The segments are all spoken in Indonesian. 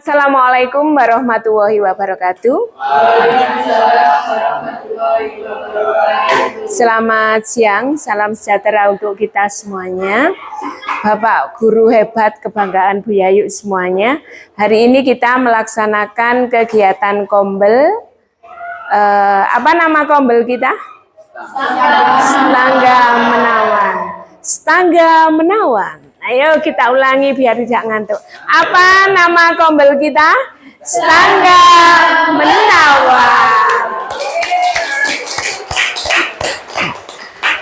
Assalamualaikum warahmatullahi wabarakatuh. Selamat siang, salam sejahtera untuk kita semuanya. Bapak guru hebat kebanggaan Bu Yayu semuanya. Hari ini kita melaksanakan kegiatan kombel. Apa nama kombel kita? Setangga menawan. Setangga menawan. Ayo kita ulangi biar tidak ngantuk. Apa nama kombel kita? Setangga menawan.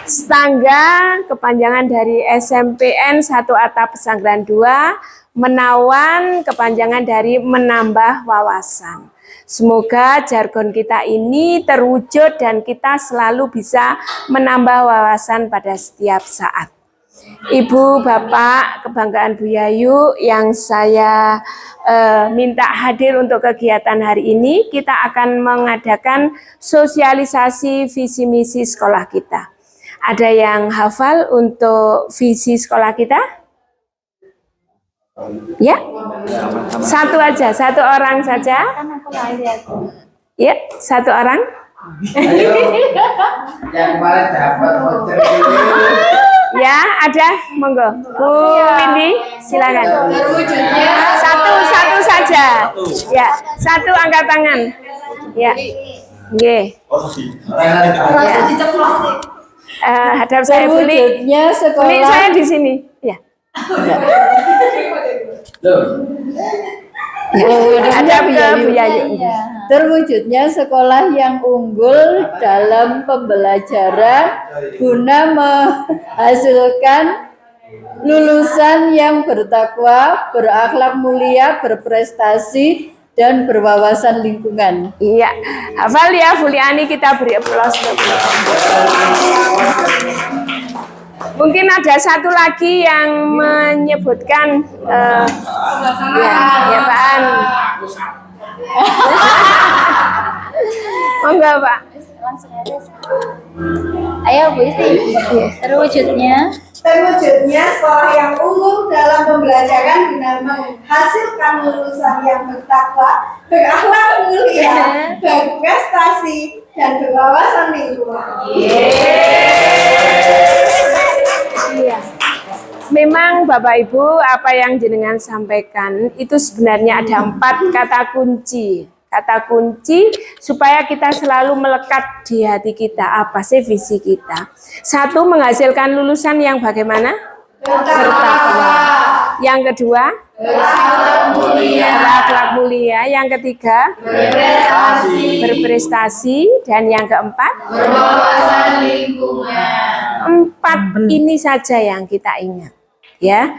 Setangga kepanjangan dari SMPN 1 Atap Pesanggrahan 2, menawan kepanjangan dari menambah wawasan. Semoga jargon kita ini terwujud dan kita selalu bisa menambah wawasan pada setiap saat. Ibu, Bapak, kebanggaan Bu Yayu yang saya minta hadir untuk kegiatan hari ini, kita akan mengadakan sosialisasi visi misi sekolah kita. Ada yang hafal untuk visi sekolah kita? Ya? Satu aja, satu orang saja. Ya, satu orang. Yang kemarin dapat voucher Ya, ada, monggo. Bu Windy, silakan. Satu saja. Ya, satu angkat tangan. Ya. Nggih. Hadap saya Buli. Buli saya di sini. Ya. Ada ke Bu Yayu. Terwujudnya sekolah yang unggul dalam pembelajaran guna menghasilkan lulusan yang bertakwa, berakhlak mulia, berprestasi, dan berwawasan lingkungan. Iya, hafal ya Bu Liani, kita beri aplaus. Mungkin ada satu lagi yang menyebutkan ya Pak. Monggo Pak. Ayo Bu Isti. Terwujudnya sekolah yang unggul dalam pembelajaran guna menghasilkan lulusan yang bertakwa, berakhlak mulia, berprestasi, dan berwawasan lingkungan. Iya. Memang Bapak Ibu, apa yang jenengan sampaikan itu sebenarnya ada 4 kata kunci. Kata kunci supaya kita selalu melekat di hati kita. Apa sih visi kita? 1, menghasilkan lulusan yang bagaimana? Bertakwa. Yang kedua? Berakhlak mulia. Yang ketiga? Berprestasi. Dan yang keempat? berwawasan lingkungan. 4 ini saja yang kita ingat. Ya,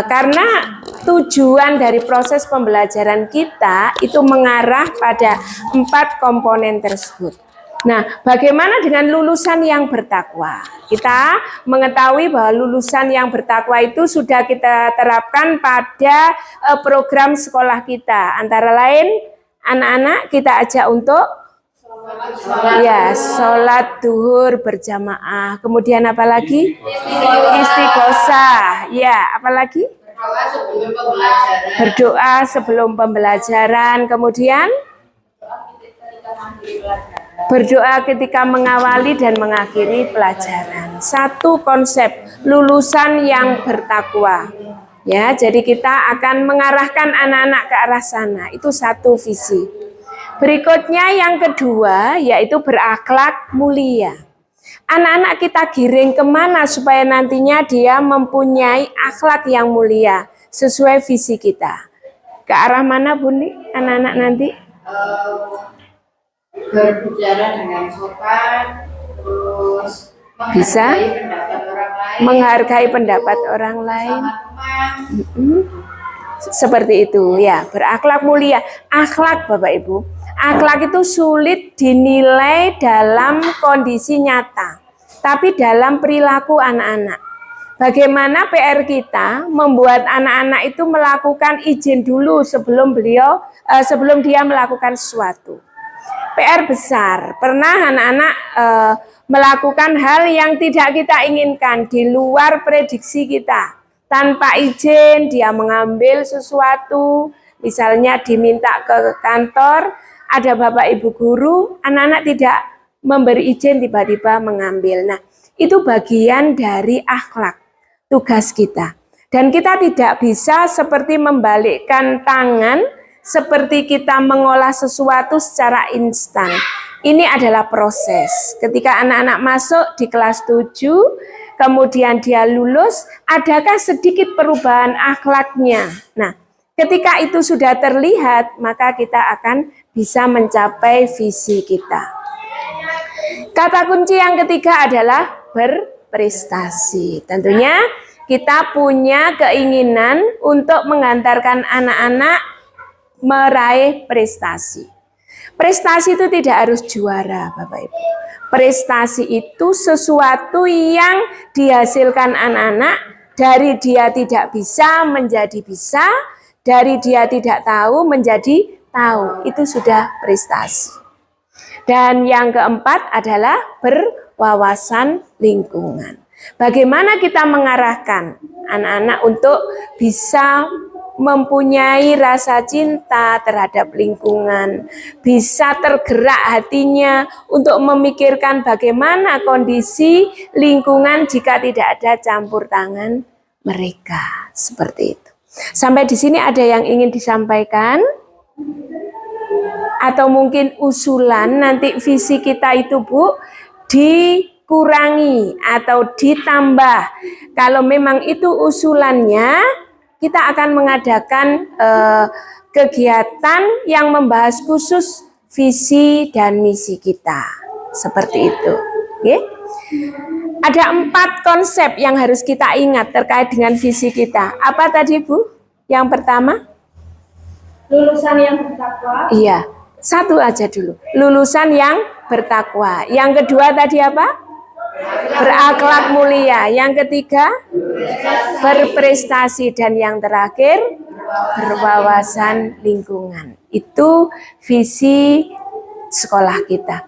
karena tujuan dari proses pembelajaran kita itu mengarah pada 4 komponen tersebut. Nah, bagaimana dengan lulusan yang bertakwa? Kita mengetahui bahwa lulusan yang bertakwa itu sudah kita terapkan pada program sekolah kita. Antara lain, anak-anak kita ajak untuk ya, sholat duhur berjamaah. Kemudian apa lagi? Istighosah. Ya, apa lagi? Berdoa sebelum pembelajaran. Kemudian berdoa ketika mengawali dan mengakhiri pelajaran. 1 konsep lulusan yang bertakwa. Ya, jadi kita akan mengarahkan anak-anak ke arah sana. Itu 1 visi. Berikutnya yang kedua yaitu berakhlak mulia. Anak-anak kita giring kemana supaya nantinya dia mempunyai akhlak yang mulia sesuai visi kita. Ke arah mana Bunda anak-anak nanti? Berbicara dengan sopan, terus Bisa menghargai pendapat orang lain. Seperti itu ya, berakhlak mulia. Akhlak Bapak Ibu, akhlak itu sulit dinilai dalam kondisi nyata, tapi dalam perilaku anak-anak. Bagaimana PR kita membuat anak-anak itu melakukan izin dulu sebelum dia melakukan sesuatu. PR besar. Pernah anak-anak melakukan hal yang tidak kita inginkan di luar prediksi kita. Tanpa izin dia mengambil sesuatu. misalnya diminta ke kantor, ada bapak ibu guru, anak-anak tidak memberi izin tiba-tiba mengambil. Nah, itu bagian dari akhlak, tugas kita. Dan kita tidak bisa seperti membalikkan tangan, seperti kita mengolah sesuatu secara instan. Ini adalah proses. Ketika anak-anak masuk di kelas 7, kemudian dia lulus, adakah sedikit perubahan akhlaknya? Nah, ketika itu sudah terlihat, maka kita akan bisa mencapai visi kita. Kata kunci yang ketiga adalah berprestasi. Tentunya kita punya keinginan untuk mengantarkan anak-anak meraih prestasi. Prestasi itu tidak harus juara, Bapak Ibu. Prestasi itu sesuatu yang dihasilkan anak-anak dari dia tidak bisa menjadi bisa, dari dia tidak tahu menjadi tahu. Itu sudah prestasi. Dan yang keempat adalah berwawasan lingkungan. Bagaimana kita mengarahkan anak-anak untuk bisa mempunyai rasa cinta terhadap lingkungan, bisa tergerak hatinya untuk memikirkan bagaimana kondisi lingkungan jika tidak ada campur tangan mereka. Seperti itu. Sampai di sini ada yang ingin disampaikan? Atau mungkin usulan nanti visi kita itu, Bu, dikurangi atau ditambah. Kalau memang itu usulannya, kita akan mengadakan kegiatan yang membahas khusus visi dan misi kita. Seperti itu. Oke? Ada 4 konsep yang harus kita ingat terkait dengan visi kita. Apa tadi, Bu? Yang pertama? Lulusan yang bertakwa. Iya, 1 aja dulu. Lulusan yang bertakwa. Yang kedua tadi apa? Berakhlak mulia. Yang ketiga? Berprestasi. Dan yang terakhir? Berwawasan lingkungan. Itu visi sekolah kita.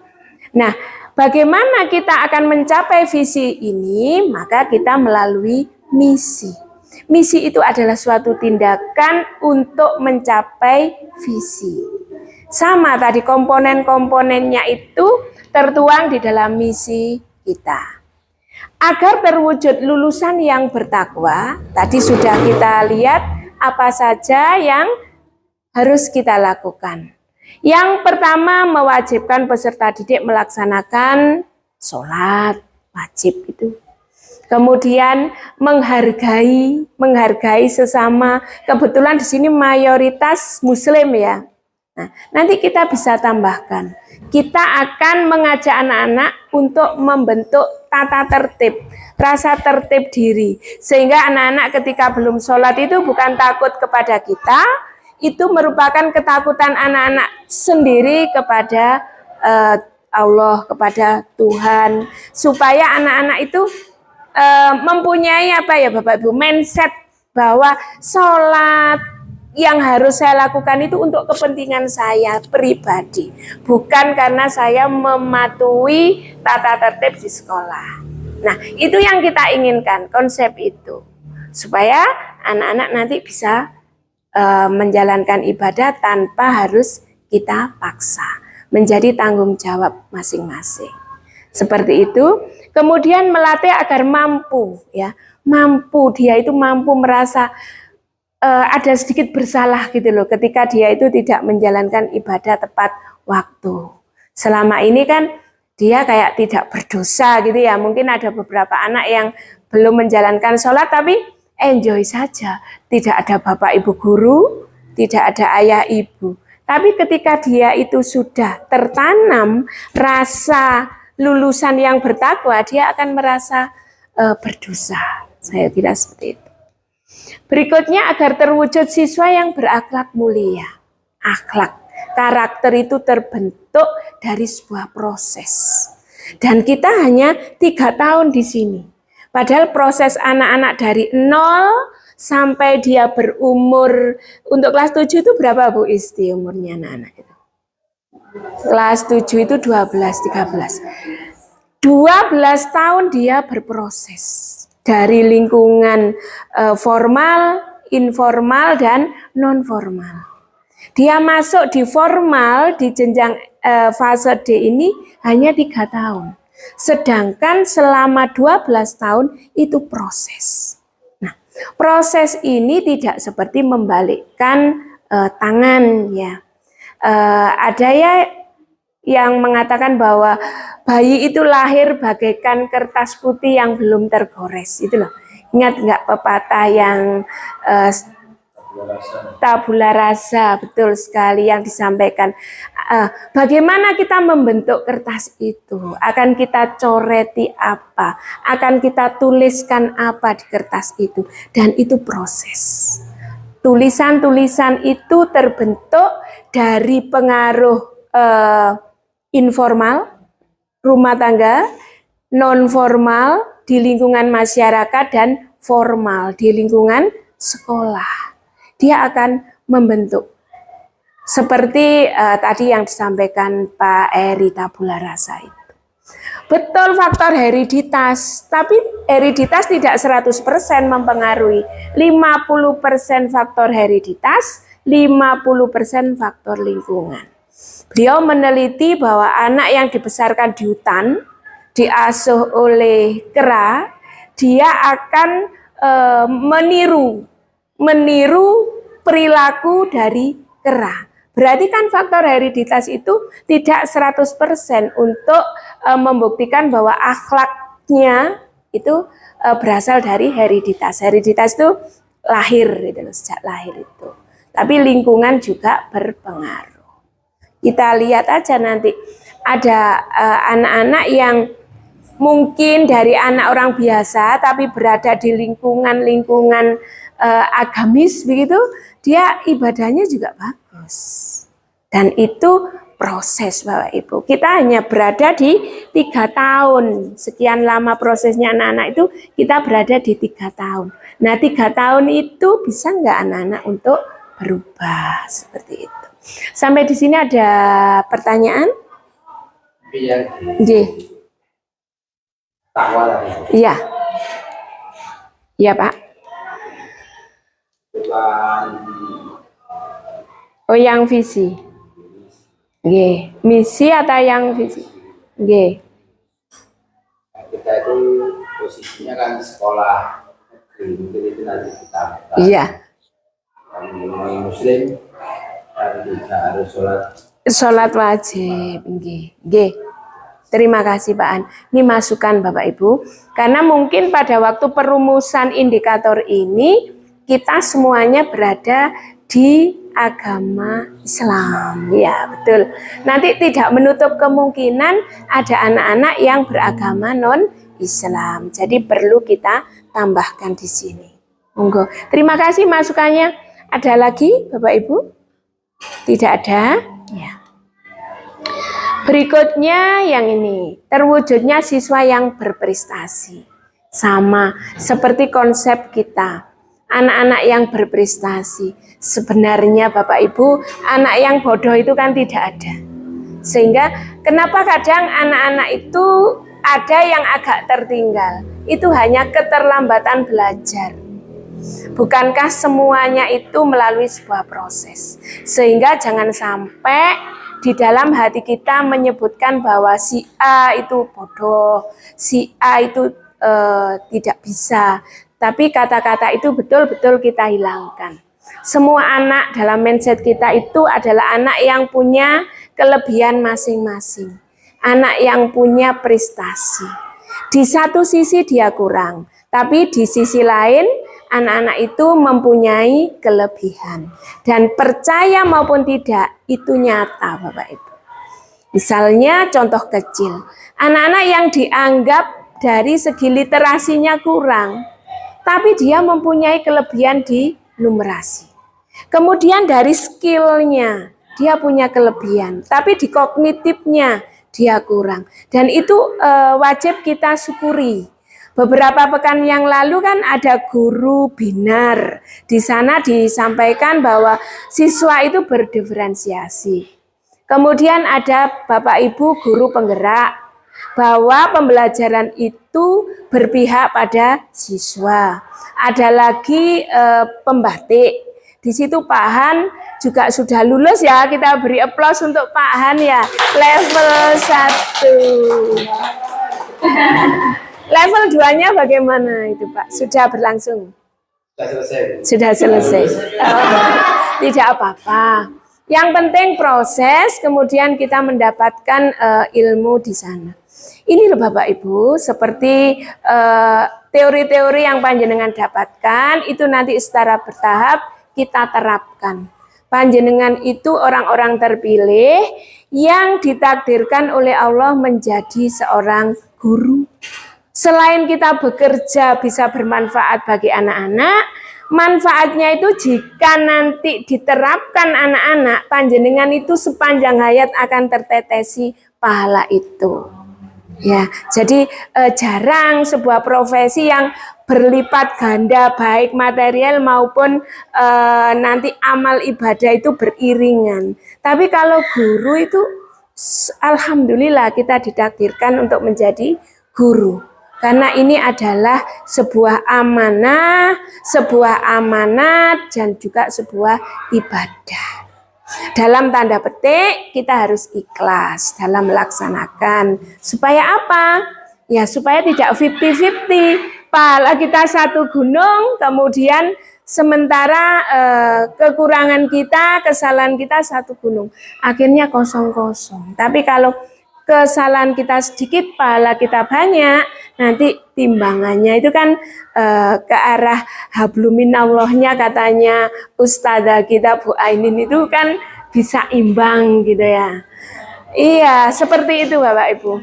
Nah, bagaimana kita akan mencapai visi ini? Maka kita melalui misi. Misi itu adalah suatu tindakan untuk mencapai visi. Sama tadi komponen-komponennya itu tertuang di dalam misi kita. Agar terwujud lulusan yang bertakwa, tadi sudah kita lihat apa saja yang harus kita lakukan. Yang pertama, mewajibkan peserta didik melaksanakan sholat, wajib itu. Kemudian menghargai sesama. Kebetulan di sini mayoritas Muslim ya. Nah, nanti kita bisa tambahkan. Kita akan mengajak anak-anak untuk membentuk tata tertib, rasa tertib diri. Sehingga anak-anak ketika belum sholat itu bukan takut kepada kita, itu merupakan ketakutan anak-anak sendiri kepada Allah, kepada Tuhan. Supaya anak-anak itu mempunyai apa ya Bapak Ibu, mindset bahwa sholat yang harus saya lakukan itu untuk kepentingan saya pribadi, bukan karena saya mematuhi tata tertib di sekolah. Nah, itu yang kita inginkan, konsep itu, supaya anak-anak nanti bisa menjalankan ibadah tanpa harus kita paksa, menjadi tanggung jawab masing-masing. Seperti itu. Kemudian melatih agar mampu, ya, dia itu mampu merasa ada sedikit bersalah gitu loh, ketika dia itu tidak menjalankan ibadah tepat waktu. Selama ini kan dia kayak tidak berdosa gitu ya. Mungkin ada beberapa anak yang belum menjalankan sholat tapi enjoy saja, tidak ada bapak ibu guru, tidak ada ayah ibu. Tapi ketika dia itu sudah tertanam rasa lulusan yang bertakwa, dia akan merasa berdosa. Saya kira seperti itu. Berikutnya, agar terwujud siswa yang berakhlak mulia. Akhlak, karakter itu terbentuk dari sebuah proses. Dan kita hanya 3 tahun di sini. Padahal proses anak-anak dari 0 sampai dia berumur, untuk kelas 7 itu berapa Bu Isti umurnya anak-anak itu? Kelas 7 itu 12-13. 12 tahun dia berproses. Dari lingkungan formal, informal, dan non-formal. Dia masuk di formal di jenjang fase D ini hanya 3 tahun. Sedangkan selama 12 tahun itu proses. Nah, proses ini tidak seperti membalikkan tangan ya. Ada ya yang mengatakan bahwa bayi itu lahir bagaikan kertas putih yang belum tergores. Itu loh. Ingat nggak pepatah yang tabula rasa, betul sekali yang disampaikan. Bagaimana kita membentuk kertas itu? Akan kita coreti apa? Akan kita tuliskan apa di kertas itu? Dan itu proses. Tulisan-tulisan itu terbentuk dari pengaruh informal, rumah tangga, non formal di lingkungan masyarakat, dan formal di lingkungan sekolah. Dia akan membentuk seperti tadi yang disampaikan Pak Eri tabula rasa itu. Betul faktor hereditas, tapi hereditas tidak 100% mempengaruhi. 50% faktor hereditas, 50% faktor lingkungan. Beliau meneliti bahwa anak yang dibesarkan di hutan, diasuh oleh kera, dia akan meniru perilaku dari kera. Berarti kan faktor hereditas itu tidak 100% untuk membuktikan bahwa akhlaknya itu berasal dari hereditas. Hereditas itu lahir gitu, sejak lahir itu. Tapi lingkungan juga berpengaruh. Kita lihat aja nanti ada anak-anak yang mungkin dari anak orang biasa tapi berada di lingkungan agamis begitu, dia ibadahnya juga bagus. Dan itu proses Bapak Ibu. Kita hanya berada di 3 tahun. Sekian lama prosesnya anak-anak itu, kita berada di 3 tahun. Nah 3 tahun itu bisa nggak anak-anak untuk berubah seperti itu? Sampai di sini ada pertanyaan? Takwa tadi. Iya. Iya Pak. Bukan Oh yang visi. G. Misi atau yang visi? G. kita itu posisinya kan sekolah negeri, mungkin itu nanti kita Iya. yang muslim dan kita harus sholat. Sholat wajib. G. G. Terima kasih Pak An. Ini masukan Bapak Ibu. Karena mungkin pada waktu perumusan indikator ini, kita semuanya berada di agama Islam. Ya, betul. Nanti tidak menutup kemungkinan ada anak-anak yang beragama non-Islam. Jadi perlu kita tambahkan di sini. Monggo. Terima kasih masukannya. Ada lagi Bapak Ibu? Tidak ada? Ya. Berikutnya yang ini, terwujudnya siswa yang berprestasi. Sama seperti konsep kita, anak-anak yang berprestasi. Sebenarnya Bapak Ibu, anak yang bodoh itu kan tidak ada. Sehingga kenapa kadang anak-anak itu ada yang agak tertinggal? Itu hanya keterlambatan belajar. Bukankah semuanya itu melalui sebuah proses? Sehingga jangan sampai di dalam hati kita menyebutkan bahwa si A itu bodoh, si A itu tidak bisa. Tapi kata-kata itu betul-betul kita hilangkan. Semua anak dalam mindset kita itu adalah anak yang punya kelebihan masing-masing. Anak yang punya prestasi. Di satu sisi dia kurang, tapi di sisi lain anak-anak itu mempunyai kelebihan. Dan percaya maupun tidak, itu nyata Bapak Ibu. Misalnya contoh kecil, anak-anak yang dianggap dari segi literasinya kurang, tapi dia mempunyai kelebihan di numerasi. Kemudian dari skillnya, dia punya kelebihan, tapi di kognitifnya dia kurang. Dan itu wajib kita syukuri. Beberapa pekan yang lalu kan ada guru binar. Di sana disampaikan bahwa siswa itu berdiferensiasi. Kemudian ada Bapak Ibu guru penggerak, bahwa pembelajaran itu berpihak pada siswa. Ada lagi pembatik. Di situ Pak Han juga sudah lulus ya. Kita beri aplaus untuk Pak Han ya. Level 1. Level 2-nya bagaimana itu Pak? Sudah berlangsung? Sudah selesai. Sudah selesai. Tidak apa-apa. Yang penting proses, kemudian kita mendapatkan ilmu di sana. Ini loh Bapak Ibu, seperti teori-teori yang panjenengan dapatkan, itu nanti secara bertahap kita terapkan. Panjenengan itu orang-orang terpilih yang ditakdirkan oleh Allah menjadi seorang guru. Selain kita bekerja bisa bermanfaat bagi anak-anak, manfaatnya itu jika nanti diterapkan anak-anak, panjenengan itu sepanjang hayat akan tertetesi pahala itu. Ya, jadi jarang sebuah profesi yang berlipat ganda baik material maupun nanti amal ibadah itu beriringan. Tapi kalau guru itu alhamdulillah kita ditakdirkan untuk menjadi guru. Karena ini adalah sebuah amanah, sebuah amanat dan juga sebuah ibadah. Dalam tanda petik kita harus ikhlas dalam melaksanakan. Supaya apa? Ya supaya tidak 50-50. Pahala kita satu gunung, kemudian sementara kekurangan kita, kesalahan kita satu gunung. Akhirnya kosong-kosong. Tapi kalau kesalahan kita sedikit, pahala kita banyak, nanti timbangannya itu kan ke arah habluminallahnya katanya ustazah kita Bu Ainin itu kan bisa imbang gitu ya. Iya, seperti itu Bapak Ibu.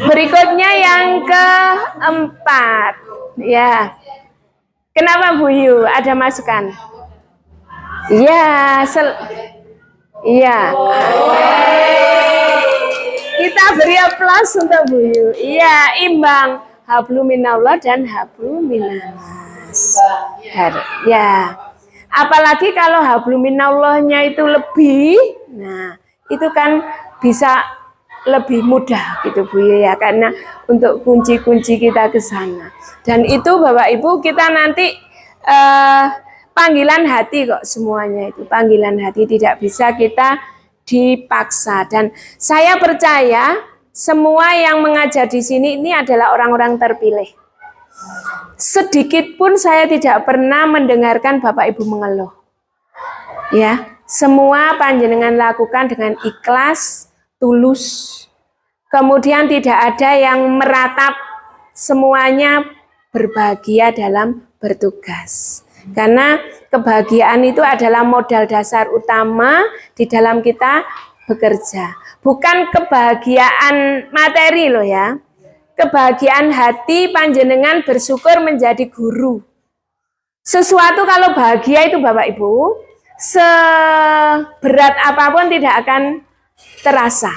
Berikutnya yang keempat, ya. Kenapa Bu Yu? Ada masukan? Iya, iya. Kita beri aplaus untuk Bu Yu. Iya, imbang. Hablu minallah dan hablu minanas. Ya. Apalagi kalau hablu minallahnya itu lebih, nah, itu kan bisa lebih mudah gitu Bu Yu ya, karena untuk kunci-kunci kita ke sana. Dan itu Bapak Ibu kita nanti panggilan hati kok semuanya itu. Panggilan hati, tidak bisa kita dipaksa. Dan saya percaya semua yang mengajar di sini ini adalah orang-orang terpilih. Sedikit pun saya tidak pernah mendengarkan Bapak Ibu mengeluh. Ya, semua panjenengan lakukan dengan ikhlas, tulus. Kemudian tidak ada yang meratap, semuanya berbahagia dalam bertugas. Karena kebahagiaan itu adalah modal dasar utama di dalam kita bekerja. Bukan kebahagiaan materi loh ya. Kebahagiaan hati panjenengan bersyukur menjadi guru. Sesuatu kalau bahagia itu Bapak Ibu, seberat apapun tidak akan terasa.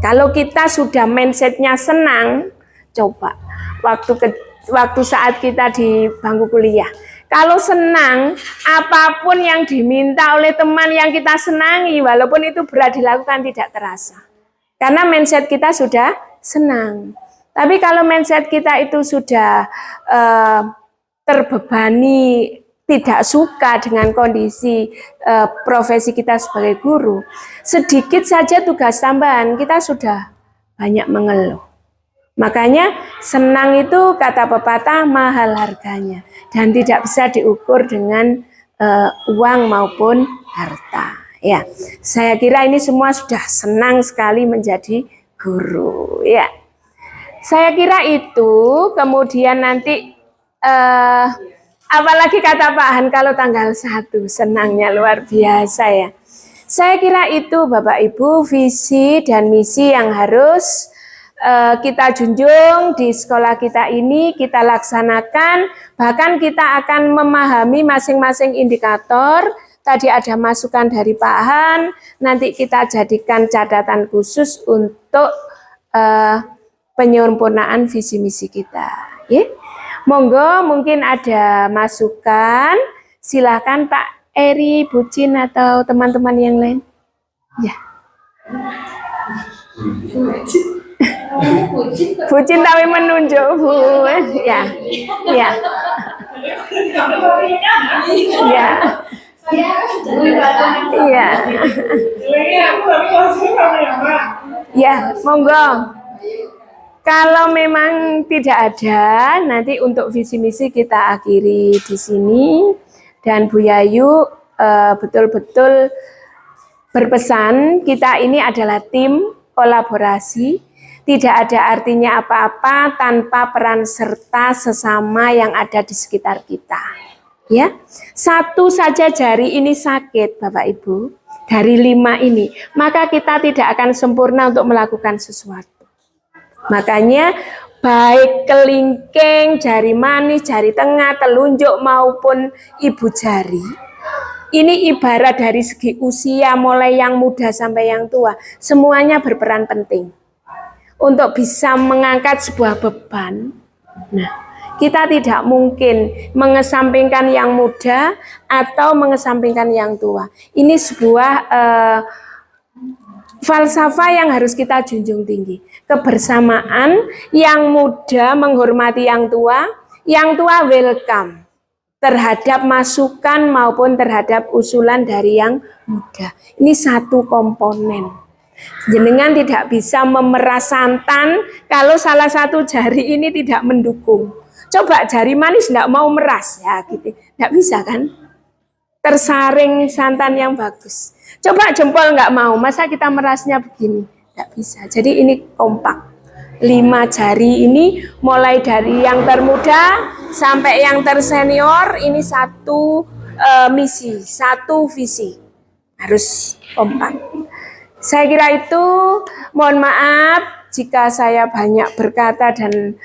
Kalau kita sudah mindsetnya senang, coba waktu saat kita di bangku kuliah. Kalau senang, apapun yang diminta oleh teman yang kita senangi, walaupun itu berat dilakukan tidak terasa. Karena mindset kita sudah senang. Tapi kalau mindset kita itu sudah terbebani, tidak suka dengan kondisi profesi kita sebagai guru, sedikit saja tugas tambahan, kita sudah banyak mengeluh. Makanya senang itu kata pepatah mahal harganya dan tidak bisa diukur dengan uang maupun harta. Ya, saya kira ini semua sudah senang sekali menjadi guru. Ya, saya kira itu. Kemudian nanti apalagi kata Pak Han kalau tanggal 1 senangnya luar biasa ya. Saya kira itu Bapak Ibu visi dan misi yang harus kita junjung di sekolah kita ini, kita laksanakan, bahkan kita akan memahami masing-masing indikator. Tadi ada masukan dari Pak Han, nanti kita jadikan catatan khusus untuk penyempurnaan visi misi kita. Ya. Monggo mungkin ada masukan, silakan Pak Eri, Bu Cin atau teman-teman yang lain. Ya. Bu Cin tapi menunjuk Bu, ya, ya. Iya. Iya. Ya, monggo. Kalau memang tidak ada, nanti untuk visi misi kita akhiri di sini. Dan Bu Yayu betul-betul berpesan, kita ini adalah tim kolaborasi. Tidak ada artinya apa-apa tanpa peran serta sesama yang ada di sekitar kita. Ya, satu saja jari ini sakit, Bapak Ibu, dari 5 ini, maka kita tidak akan sempurna untuk melakukan sesuatu. Makanya baik kelingking, jari manis, jari tengah, telunjuk maupun ibu jari, ini ibarat dari segi usia mulai yang muda sampai yang tua, semuanya berperan penting untuk bisa mengangkat sebuah beban. Nah, kita tidak mungkin mengesampingkan yang muda atau mengesampingkan yang tua. Ini sebuah falsafah yang harus kita junjung tinggi. Kebersamaan, yang muda menghormati yang tua welcome terhadap masukan maupun terhadap usulan dari yang muda. Ini satu komponen. Jenengan tidak bisa memeras santan kalau salah satu jari ini tidak mendukung. Coba jari manis tidak mau meras, ya gitu. Tidak bisa kan? Tersaring santan yang bagus. Coba jempol nggak mau, masa kita merasnya begini? Tidak bisa. Jadi ini kompak. 5 jari ini mulai dari yang termuda sampai yang tersenior, ini satu misi, satu visi. Harus kompak. Saya kira itu, mohon maaf jika saya banyak berkata dan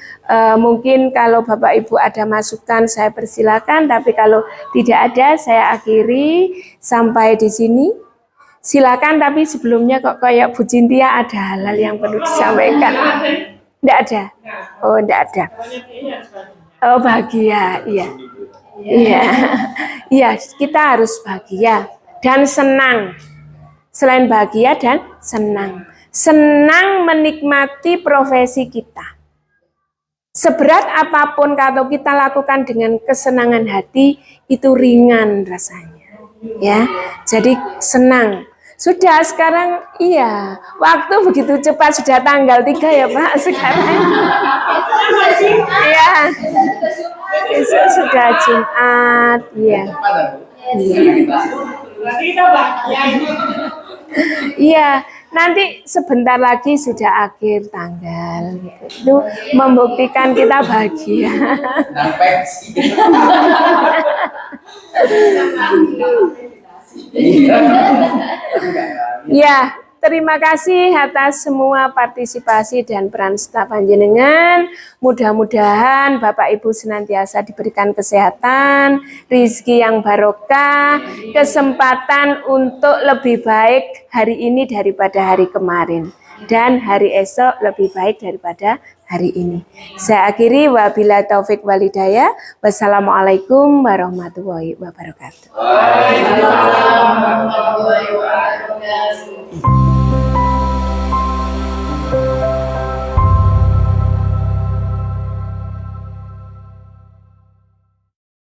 mungkin kalau Bapak Ibu ada masukan saya persilakan, tapi kalau tidak ada saya akhiri sampai di sini. Silakan, tapi sebelumnya kok kayak Bu Cintia ada hal-hal yang perlu disampaikan. Tidak ada? Oh, tidak ada. Oh, bahagia, iya. Iya. Iya, kita harus bahagia dan senang. Selain bahagia dan senang. Senang menikmati profesi kita. Seberat apapun kalau kita lakukan dengan kesenangan hati, itu ringan rasanya. Ya, jadi senang. Sudah sekarang, iya, waktu begitu cepat, sudah tanggal 3 ya Pak sekarang. Iya, besok sudah Jumat, iya. Iya, nanti sebentar lagi sudah akhir tanggal. Itu membuktikan kita bahagia. Ya, terima kasih atas semua partisipasi dan peran serta panjenengan. Mudah-mudahan Bapak Ibu senantiasa diberikan kesehatan, rezeki yang barokah, kesempatan untuk lebih baik hari ini daripada hari kemarin, dan hari esok lebih baik daripada hari ini. Saya akhiri, wabillahi taufik walhidayah. Wassalamualaikum warahmatullahi wabarakatuh. Waalaikumsalam warahmatullahi wabarakatuh.